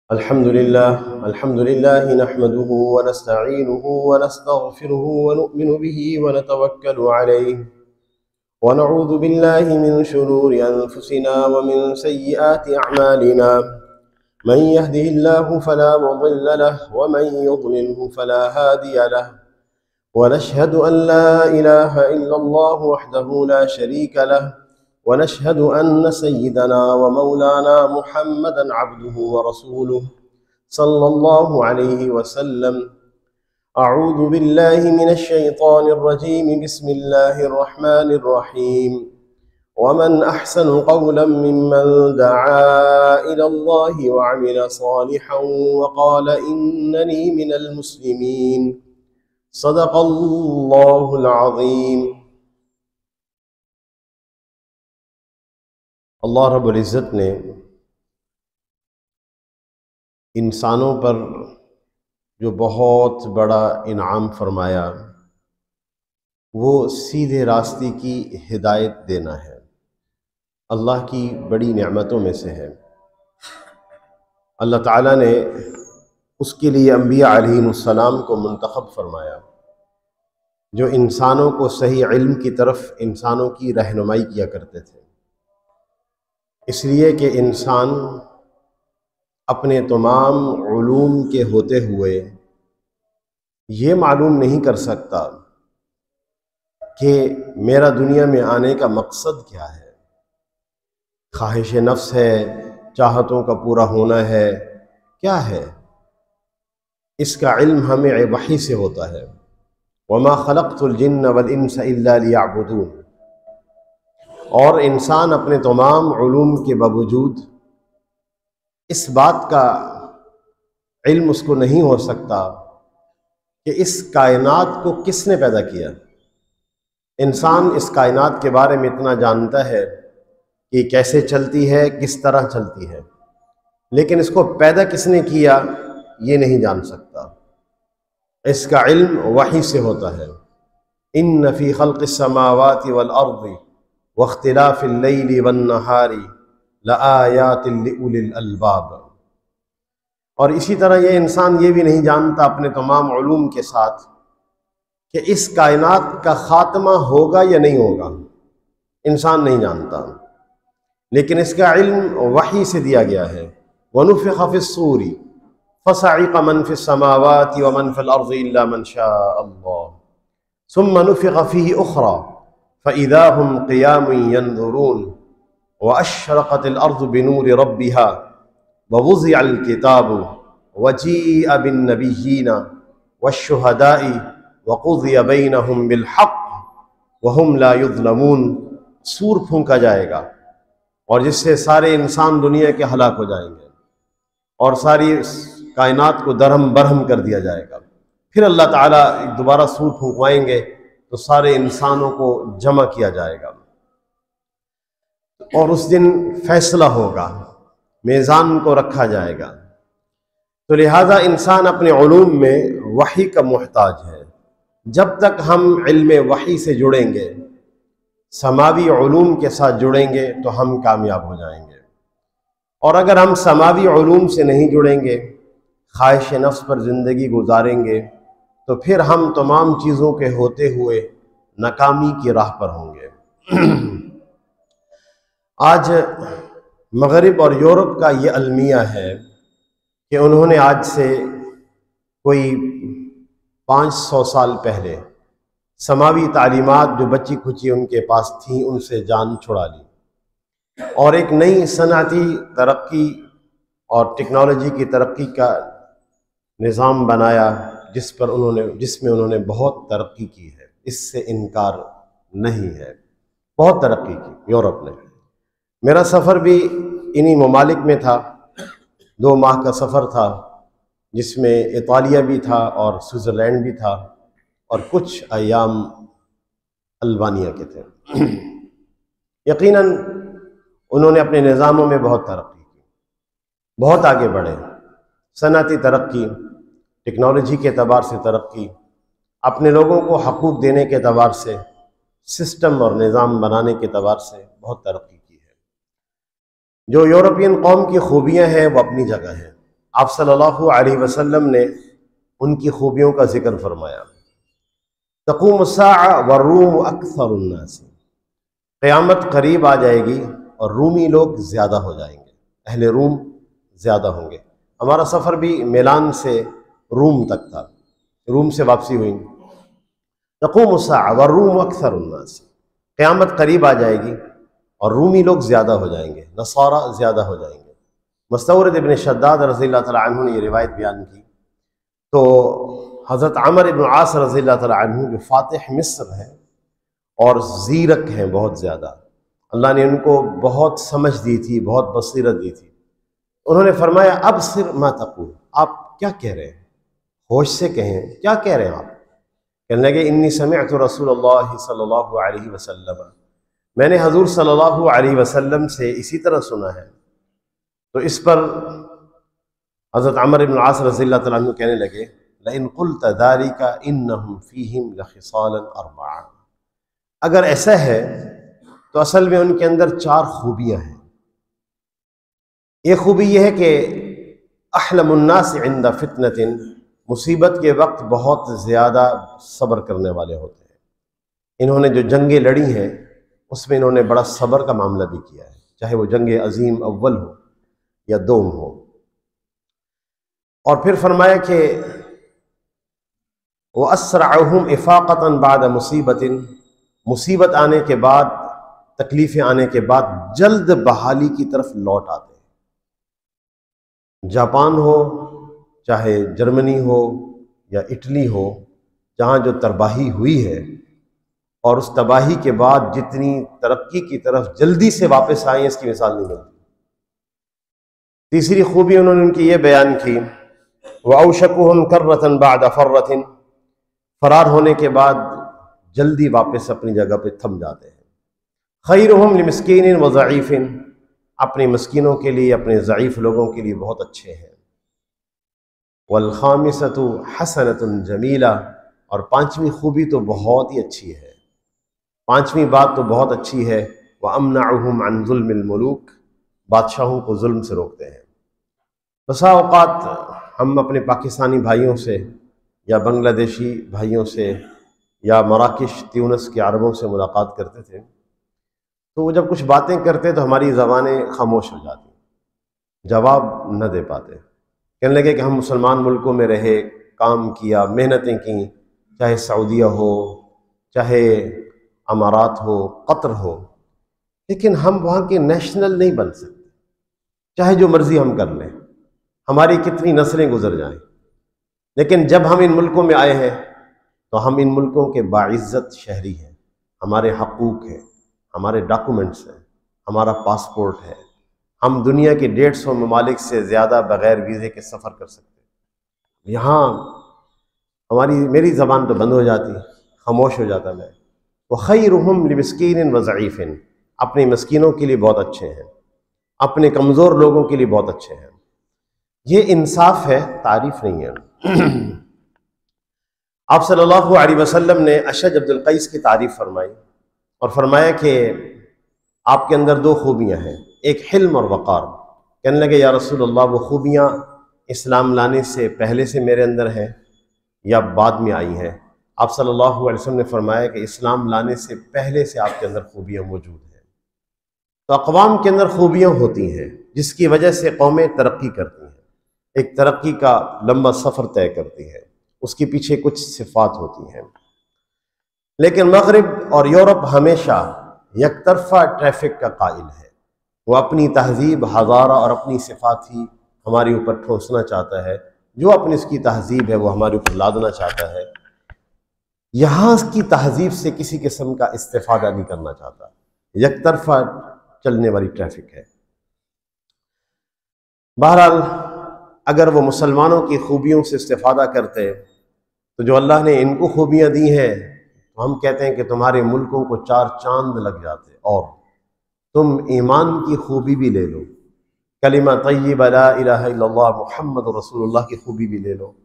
अल्हम्दुलिल्लाह नहमदुहु व नस्तईनुहु व नस्तगफिरुहु व नु'मिनु बिही व नतवक्कलु अलैहि व नऊज़ु बिल्लाहि मिन शुरूरि अनफुसिना व मिन सय्यिआति अअमालिना मन यहदिहिल्लाहु फला मुदिल्ल लहु व मन युद्लिल्हु फला हादिय लहु व नशहदु अन ला इलाहा इल्लल्लाहु वहदहु ला शरीका लहु व नशहदु अन्न सय्यिदना व मौलाना मुहम्मदन अब्दुहु व रसूलुहु सल्लल्लाहु अलैहि वसल्लम। अऊज़ु बिल्लाहि मिनश शैतानिर रजीम बिस्मिल्लाहिर रहमानिर रहीम। वमन अहसनु क़ौलन मिम्मन दआ इलल्लाहि व अमिल सालिहन व क़ाल इन्ननी मिनल मुस्लिमीन। सदक़ल्लाहुल अज़ीम। अल्लाह रब्बुल इज़्ज़त ने इंसानों पर जो बहुत बड़ा इनाम फरमाया वो सीधे रास्ते की हिदायत देना है। अल्लाह की बड़ी नेमतों में से है। अल्लाह ताला ने उसके लिए अंबिया अलैहिमुस्सलाम को मुंतखब फरमाया जो इंसानों को सही इल्म की तरफ इंसानों की रहनुमाई किया करते थे, इसलिए कि इंसान अपने तमाम उलूम के होते हुए ये मालूम नहीं कर सकता कि मेरा दुनिया में आने का मकसद क्या है। ख्वाहिश नफ्स है, चाहतों का पूरा होना है, क्या है? इसका इल्म हमें वही से होता है। वमा खलक़तुल जिन्न वल इंसा इल्ला लियअबुदून। और इंसान अपने तमाम उलूम के बावजूद इस बात का इल्म उसको नहीं हो सकता कि इस कायनात को किसने पैदा किया। इंसान इस कायनात के बारे में इतना जानता है कि कैसे चलती है, किस तरह चलती है, लेकिन इसको पैदा किसने किया ये नहीं जान सकता। इसका इल्म वही से होता है। इन्न फी खल्क़िस समावाति वल अर्ज़ि वख्तिलाफ़िल लैली वन नहारी लआयातिन लिउलिल अलबाब। और इसी तरह ये इंसान ये भी नहीं जानता अपने तमाम उलूम के साथ कि इस कायनात का खात्मा होगा या नहीं होगा। इंसान नहीं जानता, लेकिन इसका इल्म वही से दिया गया है। वनुफ़िख़ फ़िस्सूरी फ़सइक़ मन फ़िस्समावाति व मन फ़िल अर्ज़ि इल्ला मन शाअ अल्लाह सुम्मा नुफ़िख़ फ़ीहि उख़रा फ़इज़ा हुम क़ियामुन यंज़ुरून व अशरक़तिल अर्ज़ु बिनूरि रब्बिहा व वुज़िअल किताबु व जीअ बिन्नबिय्यीन वश्शुहदाइ व क़ुज़िय बैनहुम बिल हक़्क़ व हुम ला युज़्लमून। सूर फूंका जाएगा और जिससे सारे इंसान दुनिया के हलाक हो जाएंगे और सारी कायनात को दरहम बरहम कर दिया जाएगा। फिर अल्लाह ताला दोबारा सूर फूंकवाएंगे तो सारे इंसानों को जमा किया जाएगा और उस दिन फैसला होगा, मीज़ान को रखा जाएगा। तो लिहाजा इंसान अपने उलूम में वही का मुहताज है। जब तक हम इल्म वही से जुड़ेंगे, समावी उलूम के साथ जुड़ेंगे तो हम कामयाब हो जाएंगे। और अगर हम समावी उलूम से नहीं जुड़ेंगे, ख्वाहिश नफ्स पर ज़िंदगी गुजारेंगे, तो फिर हम तमाम चीज़ों के होते हुए नाकामी की राह पर होंगे। आज मगरिब और यूरोप का ये अलमिया है कि उन्होंने आज से कोई 500 साल पहले समावी तालीमात जो बच्ची खुची उनके पास थी उनसे जान छुड़ा ली और एक नई सनअती तरक्की और टेक्नोलॉजी की तरक्की का निज़ाम बनाया जिसमें उन्होंने बहुत तरक्की की है। इससे इनकार नहीं है, बहुत तरक्की की यूरोप ने। मेरा सफ़र भी इन्हीं ममालिक में था। 2 माह का सफ़र था जिसमें इतालिया भी था और स्विट्ज़रलैंड भी था और कुछ अयाम अल्बानिया के थे। यकीनन उन्होंने अपने निज़ामों में बहुत तरक्की की, बहुत आगे बढ़े। सनअती तरक्की, टेक्नोलॉजी के एतबार से तरक्की, अपने लोगों को हकूक़ देने के एतबार से, सिस्टम और निज़ाम बनाने के एतबार से बहुत तरक्की की है। जो यूरोपियन कौम की खूबियाँ हैं वो अपनी जगह हैं। आप सल्लल्लाहु अलैहि वसल्लम ने उनकी खूबियों का जिक्र फरमाया। तक़ूम अस्साअ वर्रूम अक्सरुन्नास, क़यामत करीब आ जाएगी और रूमी लोग ज़्यादा हो जाएंगे, अहले रूम ज़्यादा होंगे। हमारा सफ़र भी मिलान से रूम तक था, रूम से वापसी हुई। तक़ूम अस्साअ वर्रूम अक्सरुन्नास, क़यामत करीब आ जाएगी और रूमी लोग ज़्यादा हो जाएंगे, नसारा ज़्यादा हो जाएंगे। मुस्तवरिद इब्न शद्दाद रज़ियल्लाहु तआला अन्हु ने ये रिवायत बयान की। तो हज़रत अमर इब्न आस रज़ियल्लाहु तआला अन्हु जो फ़ातिह मिस्र हैं और ज़ीरक हैं बहुत ज़्यादा, अल्लाह ने उनको बहुत समझ दी थी, बहुत बसीरत दी थी। उन्होंने फरमाया अब सिर मा तक़ूल, आप क्या कह रहे हैं, होश से कहें, क्या कह रहे हैं आप। कहने लगे इन्नी समिअतु रसूलुल्लाह सल्लल्लाहु अलैहि वसल्लम, मैंने हजूर सल्लल्लाहु अलैहि वसल्लम से इसी तरह सुना है। तो इस पर हज़रत अमर इब्न आस रज़ियल्लाहु तआला अन्हु कहने लगे लइन क़ुल्त ज़ालिका इन्नहुम फ़ीहिम लख़िसालन अर्बआ, अगर ऐसा है तो असल में उनके अंदर 4 खूबियाँ हैं। एक खूबी यह है कि अहलमुन्नास इंदा फितनतिन, मुसीबत के वक्त बहुत ज़्यादा सब्र करने वाले होते हैं। इन्होंने जो जंगें लड़ी हैं उसमें इन्होंने बड़ा सब्र का मामला भी किया है, चाहे वो जंग अज़ीम अव्वल हो या दोम हो। और फिर फरमाया कि वो अस्रअहुम इफ़ाक़तन बाद मुसीबतिन, मुसीबत आने के बाद, तकलीफ़ें आने के बाद जल्द बहाली की तरफ लौट आते हैं। जापान हो, चाहे जर्मनी हो या इटली हो, जहाँ जो तबाही हुई है और उस तबाही के बाद जितनी तरक्की की तरफ जल्दी से वापस आए, इसकी मिसाल नहीं मिलती। तीसरी खूबी उन्होंने उनकी ये बयान की वअशकुहुम कर्रतन बाद फर्रतिन, फरार होने के बाद जल्दी वापस अपनी जगह पे थम जाते हैं। खैरुहुम लिमिस्कीनिन व ज़ईफ़िन, अपने मस्कीनों के लिए, अपने ज़ईफ़ लोगों के लिए बहुत अच्छे हैं। वल खामिसतु हसनतुन जमीला, और 5वीं खूबी तो बहुत ही अच्छी है, 5वीं बात तो बहुत अच्छी है। व अमनअहुम अन ज़ुल्मिल मुलूक, बादशाहों को जुल्म से रोकते हैं। बसा औक़ात हम अपने पाकिस्तानी भाइयों से या बांग्लादेशी भाइयों से या मराकश ट्यूनिस के अरबों से मुलाकात करते थे, तो वो जब कुछ बातें करते तो हमारी ज़बानें खामोश हो जाती, जवाब न दे पाते। कहने लगे कि हम मुसलमान मुल्कों में रहे, काम किया, मेहनतें की, चाहे सऊदीया हो, चाहे अमारात हो, कतर हो, लेकिन हम वहाँ के नेशनल नहीं बन सकते, चाहे जो मर्ज़ी हम कर लें, हमारी कितनी नस्लें गुजर जाएं। लेकिन जब हम इन मुल्कों में आए हैं तो हम इन मुल्कों के बाइज़्ज़त शहरी हैं, हमारे हकूक़ हैं, हमारे डॉक्यूमेंट्स हैं, हमारा पासपोर्ट है, हम दुनिया के 150 ममालिक से ज़्यादा बग़ैर वीज़े के सफ़र कर सकते हैं। यहाँ मेरी ज़बान तो बंद हो जाती, खामोश हो जाता मैं। व खैरुहुम लिमिस्कीनिन व ज़ईफ़िन, अपने मस्कीनों के लिए बहुत अच्छे हैं, अपने कमज़ोर लोगों के लिए बहुत अच्छे हैं। ये इंसाफ है, तारीफ़ नहीं है। आप सल्लल्लाहु अलैहि वसल्लम ने अशज अब्दुल कैस की तारीफ़ फरमाई और फरमाया कि आपके अंदर 2 खूबियाँ हैं, एक हिल्म और वक़ार। कहने लगे या रसूलल्लाह, वो खूबियाँ इस्लाम लाने से पहले से मेरे अंदर हैं या बाद में आई हैं। आप सल्लल्लाहु अलैहि वसल्लम ने फरमाया कि इस्लाम लाने से पहले से आपके अंदर खूबियाँ मौजूद हैं। तो अक़वाम के अंदर खूबियाँ होती हैं जिसकी वजह से कौमें तरक्की करती हैं, एक तरक्की का लंबा सफ़र तय करती है, उसके पीछे कुछ सिफ़ात होती हैं। लेकिन मग़रिब और यूरोप हमेशा यकतरफ़ा ट्रैफिक का कायल है, वो अपनी तहज़ीब हज़ारा और अपनी सिफ़ात ही हमारे ऊपर ठोंसना चाहता है, जो अपनी उसकी तहज़ीब है वो हमारे ऊपर लादना चाहता है। यहाँ की तहज़ीब से किसी किस्म का इस्तिफ़ादा नहीं करना चाहता, यकतरफ़ा चलने वाली ट्रैफिक है। बहरहाल अगर वो मुसलमानों की खूबियों से इस्तिफ़ादा करते तो जो अल्लाह ने इनको खूबियाँ दी हैं, तो हम कहते हैं कि तुम्हारे मुल्कों को 4 चांद लग जाते। और तुम ईमान की खूबी भी ले लो, कलिमा तय्यबा ला इलाहा इल्लल्लाह मुहम्मद रसूलुल्लाह की खूबी भी ले लो,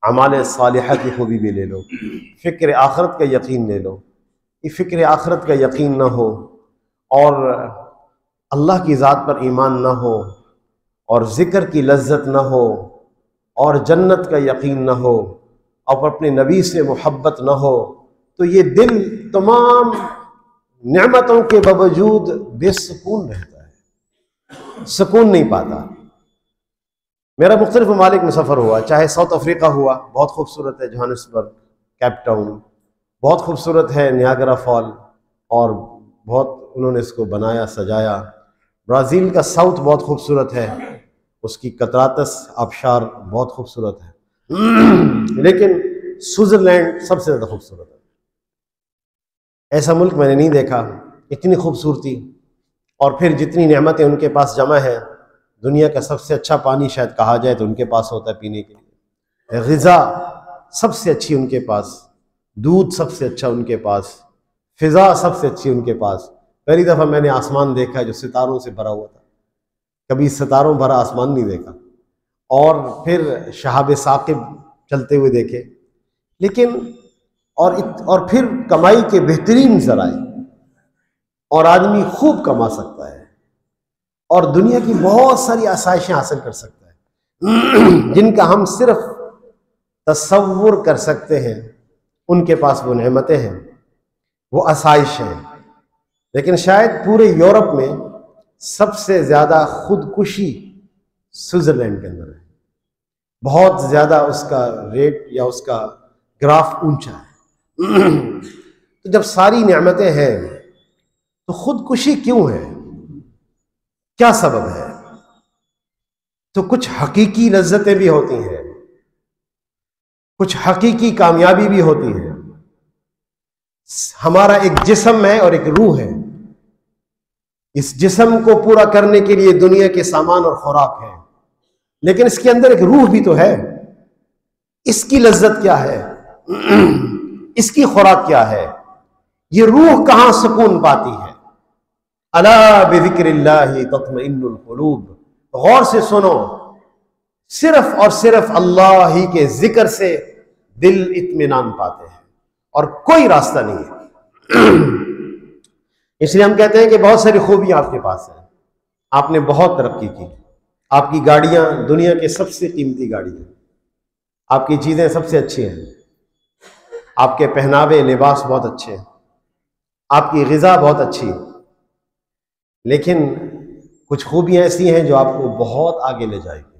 अमाल सालिहा की खूबी भी ले लो, फ़िक्र आखरत का यकीन ले लो। ये फ़िक्र आखरत का यकीन न हो और अल्लाह की ज़ात पर ईमान न हो और ज़िक्र की लज्जत न हो और जन्नत का यकीन न हो और अपने नबी से मोहब्बत न हो, तो ये दिल तमाम नेमतों के बावजूद बेसुकून रहता है, सुकून नहीं पाता। मेरा मुख्तलिफ ममालिक में सफ़र हुआ, चाहे साउथ अफ्रीका हुआ, बहुत खूबसूरत है जोहानिसबर्ग, केप टाउन बहुत खूबसूरत है, नियाग्रा फॉल और बहुत उन्होंने इसको बनाया सजाया। ब्राज़ील का साउथ बहुत खूबसूरत है, उसकी कतरातस आबशार बहुत खूबसूरत है, लेकिन स्विट्ज़रलैंड सबसे ज़्यादा खूबसूरत है। ऐसा मुल्क मैंने नहीं देखा, इतनी खूबसूरती और फिर जितनी नेमतें उनके पास जमा है। दुनिया का सबसे अच्छा पानी शायद कहा जाए तो उनके पास होता है पीने के लिए, ग़िज़ा सबसे अच्छी उनके पास, दूध सबसे अच्छा उनके पास, फ़िज़ा सबसे अच्छी उनके पास। पहली दफ़ा मैंने आसमान देखा जो सितारों से भरा हुआ था, कभी सितारों भरा आसमान नहीं देखा। और फिर शहाब साकिब चलते हुए देखे, लेकिन और फिर कमाई के बेहतरीन ज़राए, और आदमी खूब कमा सकता है और दुनिया की बहुत सारी आसाइशें हासिल कर सकता है जिनका हम सिर्फ तसव्वुर कर सकते हैं। उनके पास वो नेमतें हैं, वो आसाइश हैं। लेकिन शायद पूरे यूरोप में सबसे ज़्यादा खुदकुशी स्विट्ज़रलैंड के अंदर है, बहुत ज़्यादा उसका रेट या उसका ग्राफ ऊंचा है। तो जब सारी नेमतें हैं तो खुदकुशी क्यों है, क्या सबब है? तो कुछ हकीकी लज्जतें भी होती हैं, कुछ हकीकी कामयाबी भी होती है। हमारा एक जिस्म है और एक रूह है। इस जिस्म को पूरा करने के लिए दुनिया के सामान और खुराक है, लेकिन इसके अंदर एक रूह भी तो है। इसकी लज्जत क्या है, इसकी खुराक क्या है, ये रूह कहां सुकून पाती है? अला बिज़िक्रिल्लाहि तत्मइन्नुल कुलूब। गौर से सुनो, सिर्फ और सिर्फ अल्लाह ही के जिक्र से दिल इत्मीनान पाते हैं और कोई रास्ता नहीं है। इसलिए हम कहते हैं कि बहुत सारी खूबियां आपके पास हैं, आपने बहुत तरक्की की, आपकी गाड़ियां दुनिया की सबसे कीमती गाड़ी है, आपकी चीजें सबसे अच्छी हैं, आपके पहनावे लिबास बहुत अच्छे हैं, आपकी ग़िज़ा बहुत अच्छी है, लेकिन कुछ खूबियाँ ऐसी हैं जो आपको बहुत आगे ले जाएगी।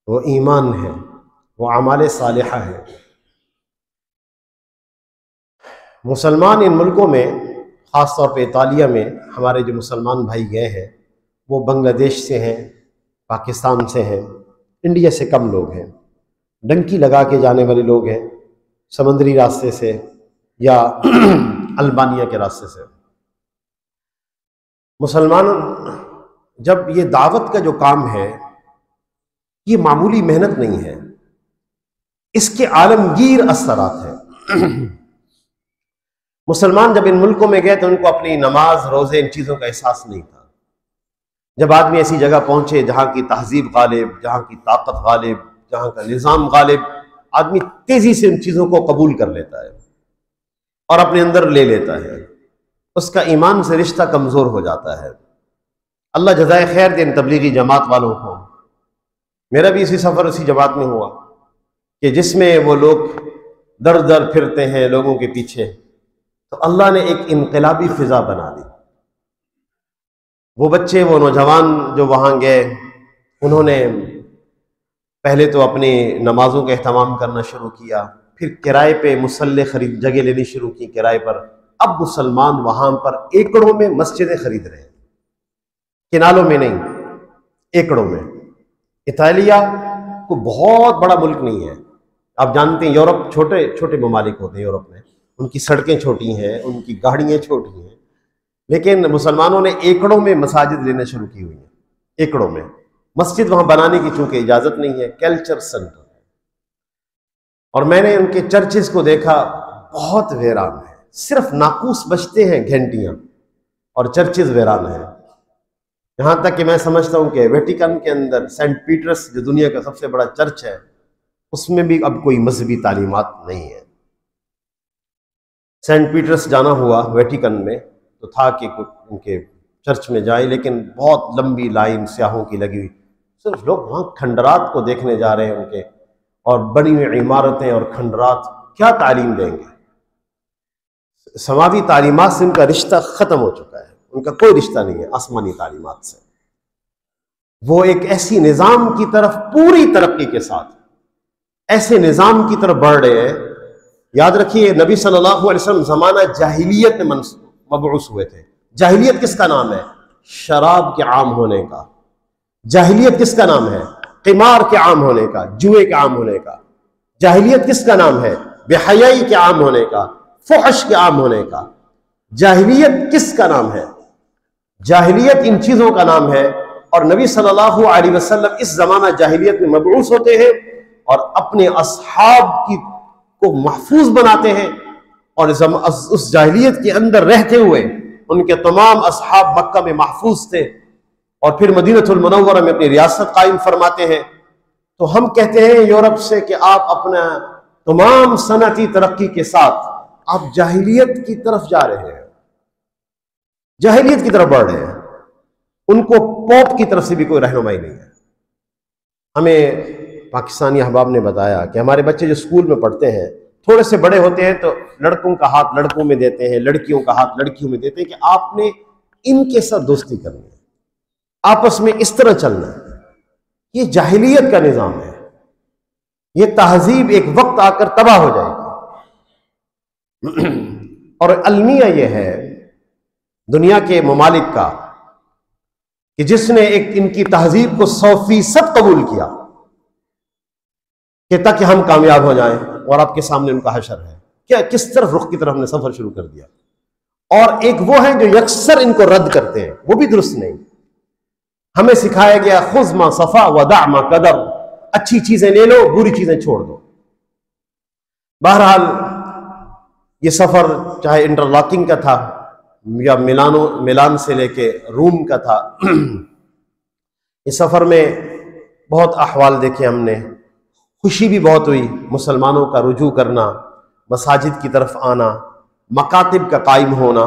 वो ईमान है, वो अमाल सालिहा है। मुसलमान इन मुल्कों में, ख़ास तौर पे इतालिया में हमारे जो मुसलमान भाई गए हैं वो बांग्लादेश से हैं, पाकिस्तान से हैं, इंडिया से कम लोग हैं, डंकी लगा के जाने वाले लोग हैं, समंदरी रास्ते से या अल्बानिया के रास्ते से। मुसलमान जब ये दावत का जो काम है, ये मामूली मेहनत नहीं है, इसके आलमगीर असरात हैं। मुसलमान जब इन मुल्कों में गए तो उनको अपनी नमाज रोजे इन चीज़ों का एहसास नहीं था। जब आदमी ऐसी जगह पहुंचे जहां की तहजीब गालिब, जहां की ताकत गालिब, जहां का निज़ाम गालिब, आदमी तेजी से इन चीज़ों को कबूल कर लेता है और अपने अंदर ले लेता है। उसका ईमान से रिश्ता कमज़ोर हो जाता है। अल्लाह जज़ाए खैर दे इन तबलीगी जमात वालों को। मेरा भी इसी सफ़र उसी जमात में हुआ कि जिसमें वो लोग दर दर फिरते हैं लोगों के पीछे, तो अल्लाह ने एक इनकलाबी फ़िज़ा बना दी। वो बच्चे, वो नौजवान जो वहाँ गए, उन्होंने पहले तो अपनी नमाज़ों का एहतमाम करना शुरू किया, फिर किराए पे मुसल्ले खरीद, जगह लेनी शुरू की किराए पर। अब मुसलमान वहाँ पर एकड़ों में मस्जिदें खरीद रहे हैं, किनालों में नहीं, एकड़ों में। इतालिया को बहुत बड़ा मुल्क नहीं है, आप जानते हैं यूरोप छोटे छोटे ममालिक होते हैं, यूरोप में उनकी सड़कें छोटी हैं, उनकी गाड़ियाँ छोटी हैं, लेकिन मुसलमानों ने एकड़ों में मसाजिद लेना शुरू की हुई हैं, एकड़ों में। मस्जिद वहाँ बनाने की चूंकि इजाज़त नहीं है, कल्चर सेंटर है। और मैंने उनके चर्चेस को देखा, बहुत वीरान है, सिर्फ नाकूस बजते हैं घंटियाँ और चर्चेस वीरान है। यहाँ तक कि मैं समझता हूँ कि वेटिकन के अंदर सेंट पीटर्स जो दुनिया का सबसे बड़ा चर्च है, उसमें भी अब कोई मजहबी तालीमात नहीं है। सेंट पीटर्स जाना हुआ वेटिकन में तो था कि उनके चर्च में जाए, लेकिन बहुत लंबी लाइन स्याहों की लगी हुई, सिर्फ लोग वहाँ खंडरात को देखने जा रहे हैं उनके, और बनी हुई इमारतें और खंडरात क्या तालीम देंगे। समावी तालीमात से उनका रिश्ता ख़त्म हो चुका है, उनका कोई रिश्ता नहीं है आसमानी तालीमात से। वो एक ऐसी निज़ाम की तरफ पूरी तरक्की के साथ ऐसे निज़ाम की तरफ बढ़ रहे हैं। याद रखिए, नबी सल्लल्लाहु अलैहि वसल्लम ज़माना जाहिलियत में मबऊस हुए थे। जाहिलियत किसका नाम है? शराब के आम होने का। जाहिलियत किसका नाम है? क़िमार के आम होने का, जुए के आम होने का। जाहिलियत किसका नाम है? बेहयाई के आम होने का, फुहश के आम होने का। जाहिलियत किसका नाम है? जाहिलियत इन चीजों का नाम है। और नबी सल्लल्लाहु अलैहि वसल्लम इस जमाना जाहिलियत में मबऊस होते हैं और अपने असहाब की को महफूज बनाते हैं, और उस जाहिलियत के अंदर रहते हुए उनके तमाम असहाब मक्का में महफूज थे, और फिर मदीनतुल मुनव्वरा में अपनी रियासत कायम फरमाते हैं। तो हम कहते हैं यूरोप से कि आप अपना तमाम सनती तरक्की के साथ आप जाहिलियत की तरफ जा रहे हैं, जाहिलियत की तरफ बढ़ रहे हैं। उनको पॉप की तरफ से भी कोई रहनुमाई नहीं है। हमें पाकिस्तानी अहबाब ने बताया कि हमारे बच्चे जो स्कूल में पढ़ते हैं, थोड़े से बड़े होते हैं तो लड़कों का हाथ लड़कों में देते हैं, लड़कियों का हाथ लड़कियों में देते हैं कि आपने इनके साथ दोस्ती करनी है, आपस में इस तरह चलना है। ये जाहिलियत का निज़ाम है। ये तहजीब एक वक्त आकर तबाह हो जाएगी। और अलमिया यह है दुनिया के ममालिक का कि जिसने एक इनकी तहजीब को 100% कबूल किया कि ताकि हम कामयाब हो जाएं, और आपके सामने उनका हशर है। क्या किस तरफ रुख की तरफ हमने सफर शुरू कर दिया। और एक वो है जो यकसर इनको रद्द करते हैं, वो भी दुरुस्त नहीं। हमें सिखाया गया खुज़ मा सफ़ा वदा मा कदर, अच्छी चीजें ले लो, बुरी चीजें छोड़ दो। बहरहाल ये सफर चाहे इंटरलॉकिंग का था या मिलान से लेके रूम का था, इस सफर में बहुत अहवाल देखे हमने। खुशी भी बहुत हुई, मुसलमानों का रुजू करना, मसाजिद की तरफ आना, मकातिब का कायम होना,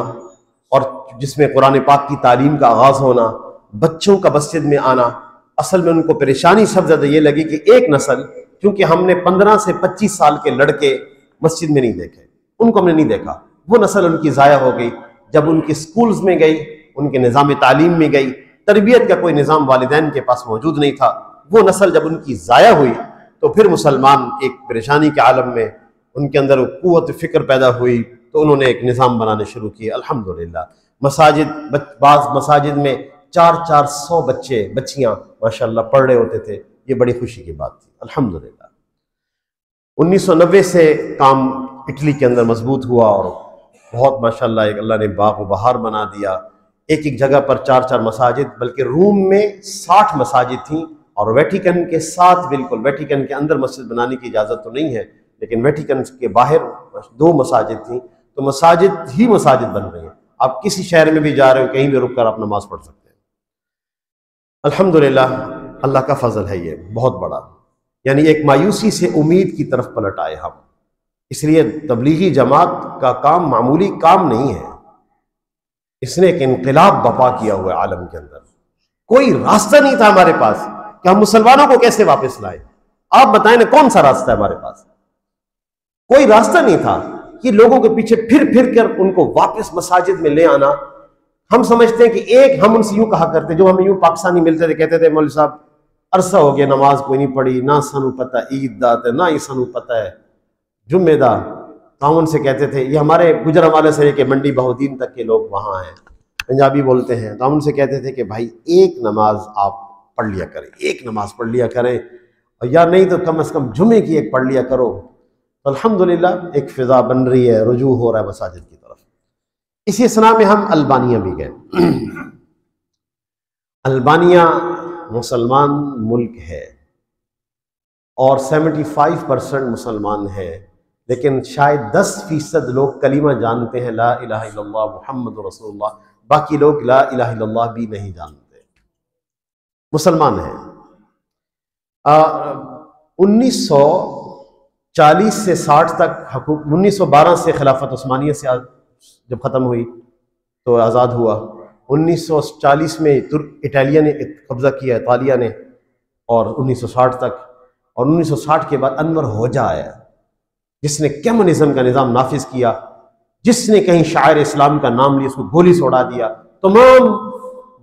और जिसमें कुरान पाक की तालीम का आगाज होना, बच्चों का मस्जिद में आना। असल में उनको परेशानी सब ज़्यादा ये लगी कि एक नस्ल, क्योंकि हमने 15 से 25 साल के लड़के मस्जिद में नहीं देखे, उनको हमने नहीं देखा, वो नस्ल उनकी ज़ाया हो गई। जब उनके स्कूल्स में गई, उनके निज़ाम तालीम में गई, तरबियत का कोई निज़ाम वालिदैन के पास मौजूद नहीं था, वो नस्ल जब उनकी ज़ाया हुई तो फिर मुसलमान एक परेशानी के आलम में, उनके अंदर क़ुव्वत फ़िक्र पैदा हुई, तो उन्होंने एक निज़ाम बनाने शुरू किए। अल्हम्दुलिल्लाह मसाजिद, बाज़ मसाजिद में 400 बच्चे बच्चियाँ माशाअल्लाह पढ़ रहे होते थे। ये बड़ी खुशी की बात थी अल्हम्दुलिल्लाह। 1990 से काम इटली के अंदर मजबूत हुआ और बहुत माशाअल्लाह एक अल्लाह ने बाग व बहार बना दिया। एक एक जगह पर 4 मसाजिद, बल्कि रूम में 60 मसाजिद थी, और वेटिकन के साथ, बिल्कुल वेटिकन के अंदर मस्जिद बनाने की इजाज़त तो नहीं है, लेकिन वेटिकन के बाहर 2 मसाजिद थी। तो मसाजिद ही मसाजिद बन रही हैं। आप किसी शहर में भी जा रहे हो, कहीं भी रुक कर आप नमाज पढ़ सकते हैं। अल्हम्दुलिल्लाह अल्लाह का फजल है ये बहुत बड़ा। यानी एक मायूसी से उम्मीद की तरफ पलट आए हम। इसलिए तबलीगी जमात का काम मामूली काम नहीं है, इसने एक इनकलाब बपा किया हुआ है आलम के अंदर। कोई रास्ता नहीं था हमारे पास कि हम मुसलमानों को कैसे वापस लाएं। आप बताएं ना, कौन सा रास्ता है हमारे पास? कोई रास्ता नहीं था कि लोगों के पीछे फिर फिर कर उनको वापस मसाजिद में ले आना। हम समझते हैं कि एक, हम उनसे यूं कहा करते, जो हमें यूं पाकिस्तानी मिलते थे, कहते थे मौलवी साहब अरसा हो गया नमाज कोई नहीं पढ़ी, ना सानू पता ईद दा ते ना ही सानू पता है जुम्मे दा। तो हम उनसे कहते थे, ये हमारे गुजरांवाले से लेके मंडी बहुद्दीन तक के लोग वहाँ हैं, पंजाबी बोलते हैं। तो हम उनसे कहते थे कि भाई एक नमाज आप पढ़ लिया करें, एक नमाज पढ़ लिया करें, और या नहीं तो कम से कम जुम्मे की एक पढ़ लिया करो। तो अल्हम्दुलिल्लाह एक फ़िज़ा बन रही है, रुजू हो रहा है मसाजिद की तरफ। इसी सना में हम अल्बानिया भी गए। अल्बानिया मुसलमान मुल्क है और 75% मुसलमान है, लेकिन शायद 10% लोग कलीमा जानते हैं, ला इलाहा इल्लल्लाह मुहम्मदुर रसूलुल्लाह। बाकी लोग ला इलाहा इल्लल्लाह भी नहीं जानते। मुसलमान हैं। 1940 से 60 तक 1912 से खिलाफत उस्मानिया से जब ख़त्म हुई तो आज़ाद हुआ। 1940 में इटालिया ने कब्ज़ा किया, इतालिया ने, और 1960 तक, और 1960 के बाद अनवर होजा आया जिसने कम्युनिज्म का निज़ाम नाफिज किया, जिसने कहीं शायर इस्लाम का नाम लिया उसको गोली से उड़ा दिया। तमाम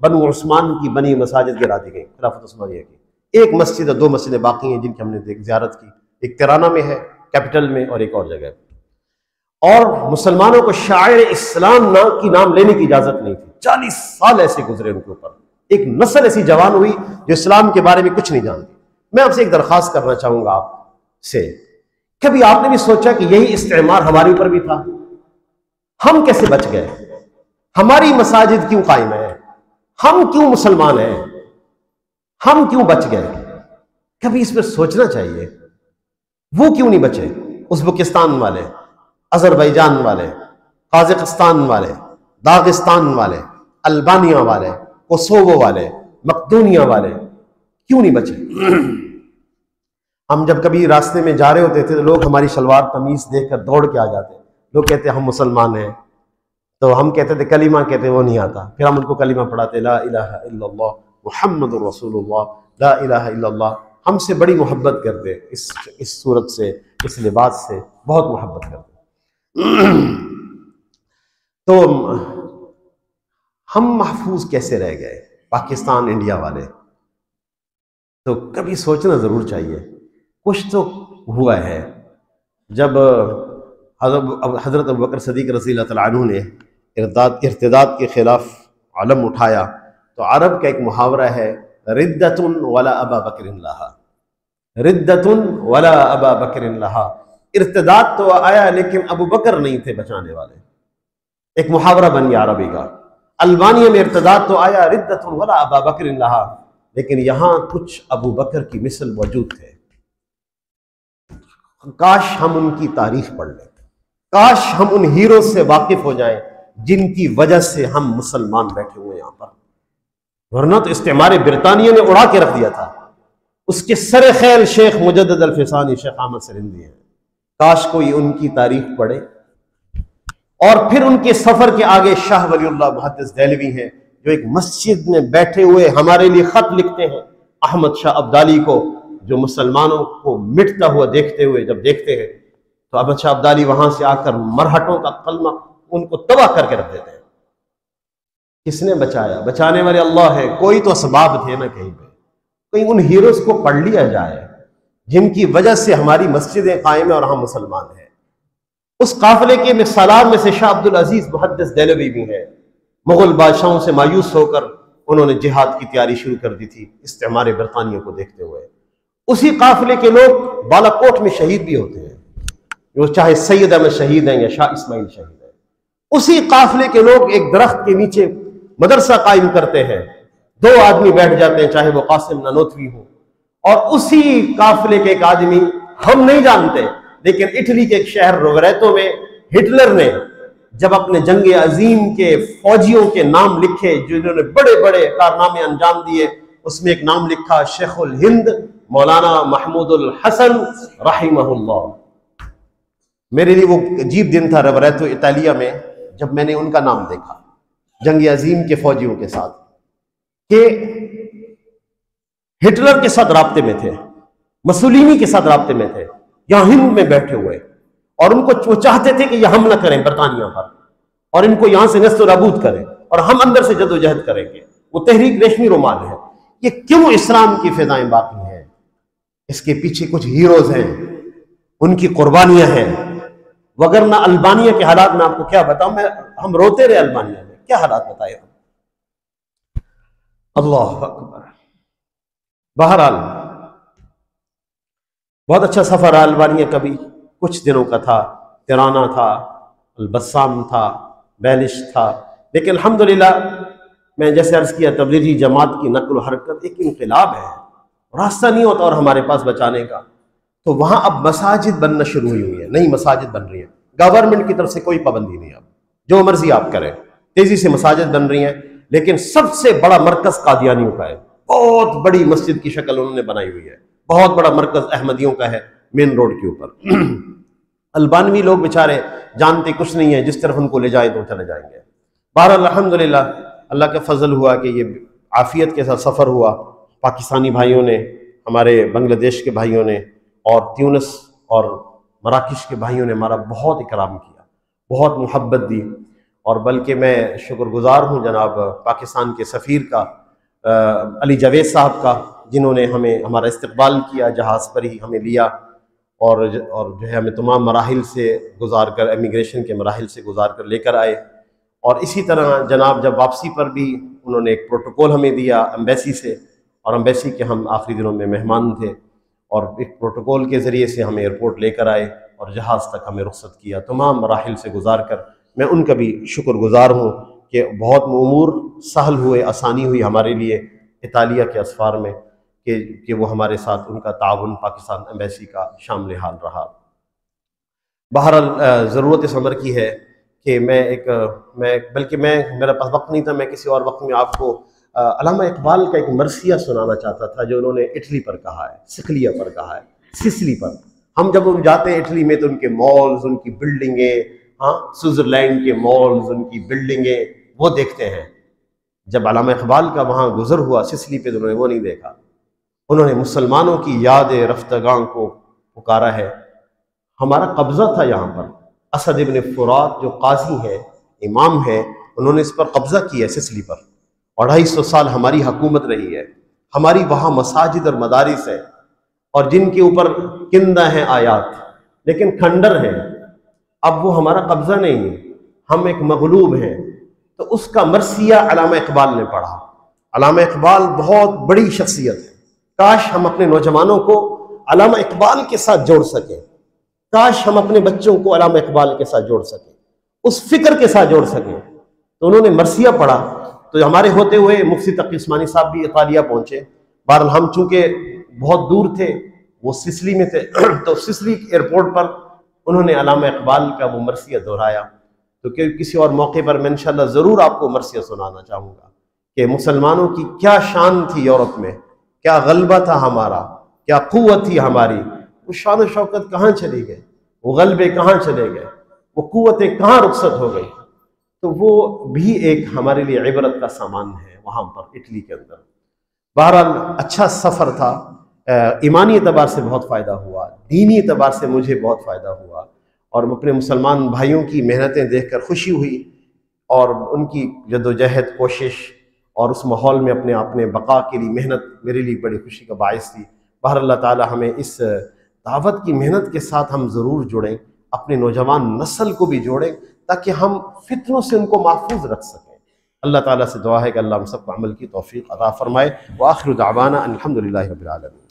बनु उस्मान की बनी मसाजिद गिरा दी गई खिलाफत उस्मानिया की। एक मस्जिद और 2 मस्जिदें बाकी हैं जिनकी हमने जियारत की, एक तिराना में है कैपिटल में और एक और जगह। और मुसलमानों को शायर इस्लाम की नाम लेने की इजाजत नहीं थी। 40 साल ऐसे गुजरे उनके ऊपर, एक नस्ल ऐसी जवान हुई जो इस्लाम के बारे में कुछ नहीं जानती। मैं आपसे एक दरख्वास्त करना चाहूंगा आपसे, कभी आपने भी सोचा कि यही इस्तेमार हमारे ऊपर भी था? हम कैसे बच गए? हमारी मसाजिद क्यों कायम है? हम क्यों मुसलमान हैं? हम क्यों बच गए? कभी इस पर सोचना चाहिए। वो क्यों नहीं बचे? उज़्बेकिस्तान वाले, अजरबैजान वाले, काज़ाकिस्तान वाले, दागिस्तान वाले, अल्बानिया वाले, कोसोवो वाले, मकदूनिया वाले क्यों नहीं बचे? हम जब कभी रास्ते में जा रहे होते थे तो लोग हमारी शलवार कमीज देखकर दौड़ के आ जाते। लोग कहते हम मुसलमान हैं, तो हम कहते थे कलीमा, कहते वो नहीं आता। फिर हम उनको कलीमा पढ़ाते, ला इलाहा इल्लल्लाह मुहम्मदुर रसूलुल्लाह, ला इलाहा इल्लल्लाह। हमसे बड़ी मोहब्बत करते इस सूरत से, इस लिबास से बहुत मोहब्बत करते। तो हम महफूज कैसे रह गए? पाकिस्तान इंडिया वाले, तो कभी सोचना जरूर चाहिए। कुछ तो हुआ है। जब हजरत अबू बकर सदीक रज़ियल्लाहु तआला अन्हु ने इर्तिदाद के खिलाफ अलम उठाया, तो अरब का एक मुहावरा है, रिद्दतुन वला अबा बकरिन लहा, रिद्दतुन वला अबा बकरिन लहा। इर्तिदाद तो आया लेकिन अबू बकर नहीं थे बचाने वाले। एक मुहावरा बन गया अरबी का। अल्बानिया में इर्तिदाद तो आया, रिद्दतुन वला अबा बकरिन लहा, लेकिन यहां कुछ अबू बकर की मिसल मौजूद थे। काश हम उनकी तारीख पढ़ लें, काश हम उन हीरो से वाकिफ हो जाएं जिनकी वजह से हम मुसलमान बैठे हुए यहां पर। वरना तो इस्तेमार ब्रितानिया ने उड़ा के रख दिया था। उसके सर खैल शेख मुजद्दद अल-फिसानी, शेख अहमद सरिंदी हैं। काश कोई उनकी तारीख पढ़े। और फिर उनके सफर के आगे शाह वलीउल्लाह मुहद्दिस देहलवी हैं, जो एक मस्जिद में बैठे हुए हमारे लिए खत लिखते हैं अहमद शाह अब्दाली को, जो मुसलमानों को मिटता हुआ देखते हुए जब देखते हैं तो अहमद शाह अब्दाली वहां से आकर मरहटों का कलमा उनको तबाह करके रख देते हैं। किसने बचाया? बचाने वाले अल्लाह है। कोई तो असबाब थे ना कहीं पे। कहीं उन हीरोज को पढ़ लिया जाए जिनकी वजह से हमारी मस्जिदें कायम है और हम मुसलमान हैं। उस काफिले के सलार में से शाह अब्दुल अजीज मुहद्दिस देहलवी भी हैं। मुगल बादशाहों से मायूस होकर उन्होंने जिहाद की तैयारी शुरू कर दी थी इस्तेमार बरतानिया को देखते हुए। उसी काफिले के लोग बालाकोट में शहीद भी होते हैं, वो चाहे सैयद अहमद शहीद हैं या शाह इस्माइल शहीद हैं। उसी काफिले के लोग एक दरख्त के नीचे मदरसा कायम करते हैं, 2 आदमी बैठ जाते हैं, चाहे वो कासिम नानोतवी हो। और उसी काफिले के एक आदमी, हम नहीं जानते, लेकिन इटली के एक शहर रोवेरेतो में हिटलर ने जब अपने जंग अजीम के फौजियों के नाम लिखे जिन्होंने बड़े बड़े कारनामे अंजाम दिए, उसमें एक नाम लिखा शेखुल हिंद मौलाना महमूदुल हसन रहिमहुल्लाह। मेरे लिए वो अजीब दिन था रोवेरेतो इटालिया में, जब मैंने उनका नाम देखा जंग अजीम के फौजियों के साथ, कि हिटलर के साथ राब्ते में थे, मसोलिनी के साथ राब्ते में थे, यहां हिंद में बैठे हुए, और उनको वो चाहते थे कि यह हमला करें बरतानिया पर और इनको यहां से नस्त नाबूद करें और हम अंदर से जदोजहद करेंगे। वो तहरीक रेशमी रुमाल है। ये क्यों इस्लाम की फिजाएं बाकी हैं? इसके पीछे कुछ हीरोज हैं, उनकी कुर्बानियां हैं। वगरना अल्बानिया के हालात में आपको क्या बताऊं, हम रोते रहे अल्बानिया में, क्या हालात बताए हम। अल्लाह अकबर। बहरहाल बहुत अच्छा सफर रहा अल्बानिया का भी, कुछ दिनों का था। तिराना था, अलबस्साम था, बैलिश था, लेकिन अल्हम्दुलिल्लाह मैं जैसे अर्ज किया तबलीगी जमात की नक्ल हरकत एक इनकलाब है, रास्ता नहीं होता और हमारे पास बचाने का। तो वहां अब मसाजिद बनना शुरू हुई है, नई मसाजिद बन रही है, गवर्नमेंट की तरफ से कोई पाबंदी नहीं। अब जो मर्जी आप करें, तेजी से मसाजिद बन रही हैं। लेकिन सबसे बड़ा मरकज कादियानियों का है, बहुत बड़ी मस्जिद की शक्ल उन्होंने बनाई हुई है। बहुत बड़ा मरकज अहमदियों का है मेन रोड के ऊपर। अल्बानवी लोग बेचारे जानते कुछ नहीं है, जिस तरफ उनको ले जाए तो चले जाएंगे। बहरहाल अल्हम्दुलिल्लाह अल्लाह का फजल हुआ कि ये आफियत के साथ सफर हुआ। पाकिस्तानी भाइयों ने हमारे बांग्लादेश के भाइयों ने और ट्यूनिस और मराकश के भाइयों ने हमारा बहुत इकराम किया, बहुत मोहब्बत दी। और बल्कि मैं शुक्रगुजार हूँ जनाब पाकिस्तान के सफ़ीर का, अली जावेद साहब का, जिन्होंने हमें हमारा इस्तकबाल किया, जहाज़ पर ही हमें लिया और जो है हमें तमाम मराहिल से गुजार कर, इमिग्रेशन के मराहिल से गुजार कर लेकर आए। और इसी तरह जनाब जब वापसी पर भी उन्होंने एक प्रोटोकॉल हमें दिया एम्बेसी से, और एम्बेसी के हम आखिरी दिनों में मेहमान थे, और एक प्रोटोकॉल के ज़रिए से हमें एयरपोर्ट लेकर आए और जहाज़ तक हमें रुख्सत किया। तमाम मराहिल से गुजार कर मैं उनका भी शुक्रगुजार हूँ कि बहुत उमूर सहल हुए, आसानी हुई हमारे लिए इतालिया के असफार में कि वो हमारे साथ उनका ताउन पाकिस्तान एम्बेसी का शामिल हाल रहा। बहरहाल ज़रूरत इस अमर की है कि मेरा पास वक्त नहीं था, मैं किसी और वक्त में आपको अल्लामा इकबाल का एक मरसिया सुनाना चाहता था जो उन्होंने इटली पर कहा है, सिकलिया पर कहा है, सिसिली पर। हम जब जाते हैं इटली में तो उनके मॉल्स, उनकी बिल्डिंगें, हाँ, स्विट्ज़रलैंड के मॉल्स, उनकी बिल्डिंगें वो देखते हैं। जब अल्लामा इकबाल का वहाँ गुजर हुआ सिसिली पे तो उन्होंने वो नहीं देखा। उन्होंने मुसलमानों की याद रफ्तगां को पुकारा है। हमारा कब्ज़ा था यहाँ पर। असद इब्न फुरात जो काजी है, इमाम है, उन्होंने इस पर कब्ज़ा किया सिसिली पर। 250 साल हमारी हुकूमत रही है। हमारी वहाँ मसाजिद और मदारिस है और जिनके ऊपर किंदा हैं आयात, लेकिन खंडर हैं। अब वो हमारा कब्ज़ा नहीं है, हम एक मगलूब हैं। तो उसका मरसिया अल्लामा इकबाल ने पढ़ा। अल्लामा इकबाल बहुत बड़ी शख्सियत है। काश हम अपने नौजवानों को अल्लामा इकबाल के साथ जोड़ सकें, काश हम अपने बच्चों को अल्लामा इकबाल के साथ जोड़ सकें, उस फिक्र के साथ जोड़ सकें। तो उन्होंने मरसिया पढ़ा। तो हमारे होते हुए मुफ्ती तकी उस्मानी साहब भी इतालिया पहुंचे। बहरहाल हम चूंकि बहुत दूर थे, वो सिसिली में थे तो सिसिली एयरपोर्ट पर उन्होंने अल्लामा इकबाल का वो मरसिया दोहराया। तो किसी और मौके पर मैं इंशाअल्लाह ज़रूर आपको मरसिया सुनाना चाहूँगा कि मुसलमानों की क्या शान थी यूरोप में, क्या गलबा था हमारा, क्या कुव्वत थी हमारी। वो शान और शौकत कहाँ चली गए, वो गलबे कहाँ चले गए, वो कुव्वतें कहाँ रुखसत हो गई। तो वो भी एक हमारे लिए इबरत का सामान है वहाँ पर इटली के अंदर। बहरहाल अच्छा सफ़र था। ईमानी एतबार से बहुत फ़ायदा हुआ, दीनी एतबार से मुझे बहुत फ़ायदा हुआ, और अपने मुसलमान भाइयों की मेहनतें देखकर खुशी हुई और उनकी जद्दोजहद, कोशिश और उस माहौल में अपने बका के लिए मेहनत मेरे लिए बड़ी खुशी का बायस थी। बहर अल्लाह ताला हमें इस दावत की मेहनत के साथ हम ज़रूर जुड़ें, अपने नौजवान नस्ल को भी जोड़ें ताकि हम फितनों से उनको महफूज रख सकें। अल्लाह ताला से दुआ है कि अल्लाह हम सबको अमल की तौफीक अता फरमाए। व आखिर दावाना अल्हम्दुलिल्लाहि रब्बिल आलमीन।